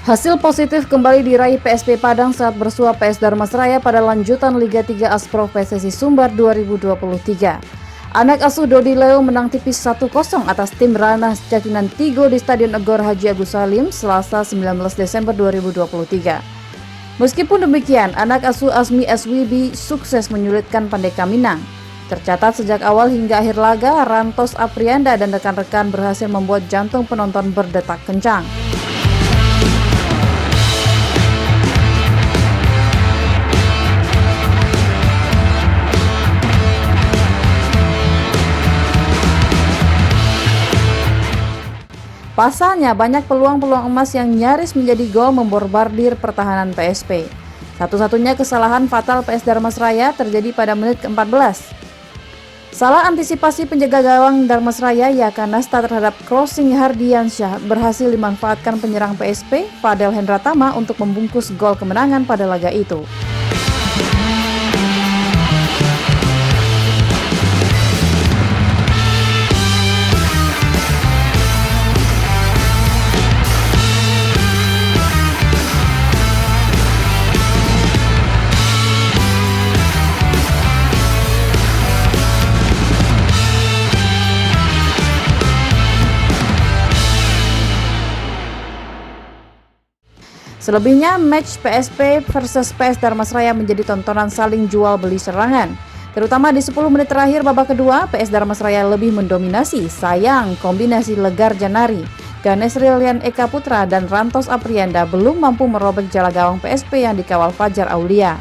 Hasil positif kembali diraih PSP Padang saat bersua PS Dharmasraya pada lanjutan Liga 3 Asprof PSSI Sumbar 2023. Anak asuh Dodi Leo menang tipis 1-0 atas tim Ranah Jatinan Tigo di Stadion Gor Haji Agus Salim Selasa 19 Desember 2023. Meskipun demikian, anak asuh Asmi SWB sukses menyulitkan Pandeka Minang. Tercatat sejak awal hingga akhir laga, Rantos Aprianda dan rekan-rekan berhasil membuat jantung penonton berdetak kencang. Pasalnya, banyak peluang-peluang emas yang nyaris menjadi gol memborbardir pertahanan PSP. Satu-satunya kesalahan fatal PS Dharmasraya terjadi pada menit ke-14. Salah antisipasi penjaga gawang Dharmasraya Yakanasta terhadap crossing Hardiansyah berhasil dimanfaatkan penyerang PSP, Fadel Hendratama, untuk membungkus gol kemenangan pada laga itu. Selebihnya, match PSP versus PS Dharmasraya menjadi tontonan saling jual beli serangan. Terutama di 10 menit terakhir babak kedua, PS Dharmasraya lebih mendominasi. Sayang, kombinasi Legar Janari, Ganes Rilian Eka Putra, dan Rantos Aprianda belum mampu merobek jala gawang PSP yang dikawal Fajar Aulia.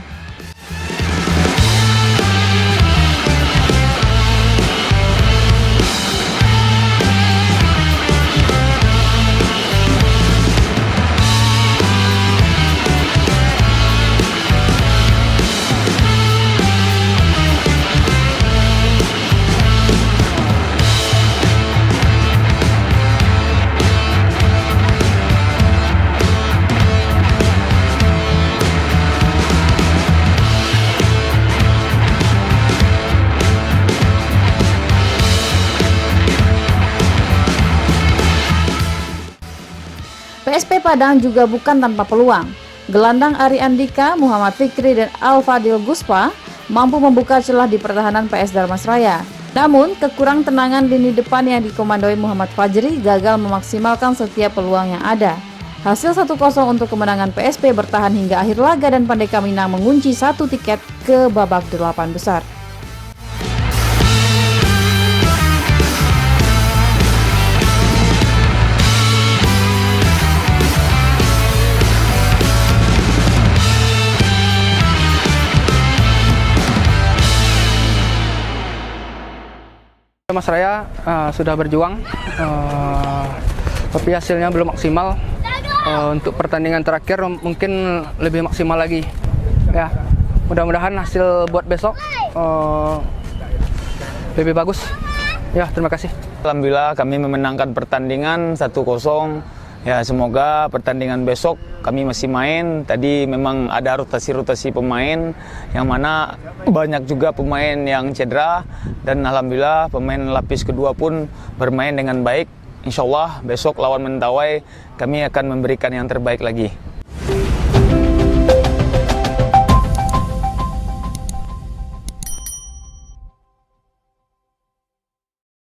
PSP Padang juga bukan tanpa peluang. Gelandang Ari Andika, Muhammad Fikri, dan Al-Fadil Guspa mampu membuka celah di pertahanan PS Dharmasraya. Namun, kekurang tenangan lini depan yang dikomandoi Muhammad Fajri gagal memaksimalkan setiap peluang yang ada. Hasil 1-0 untuk kemenangan PSP bertahan hingga akhir laga dan Pandeka Minang mengunci 1 tiket ke babak 8 besar. Dharmasraya sudah berjuang, tapi hasilnya belum maksimal. Untuk pertandingan terakhir mungkin lebih maksimal lagi. Ya, mudah-mudahan hasil buat besok lebih bagus. Ya, terima kasih. Alhamdulillah kami memenangkan pertandingan 1-0. Ya, semoga pertandingan besok kami masih main. Tadi memang ada rotasi-rotasi pemain, yang mana banyak juga pemain yang cedera. Dan alhamdulillah pemain lapis kedua pun bermain dengan baik. Insya Allah besok lawan Mentawai kami akan memberikan yang terbaik lagi.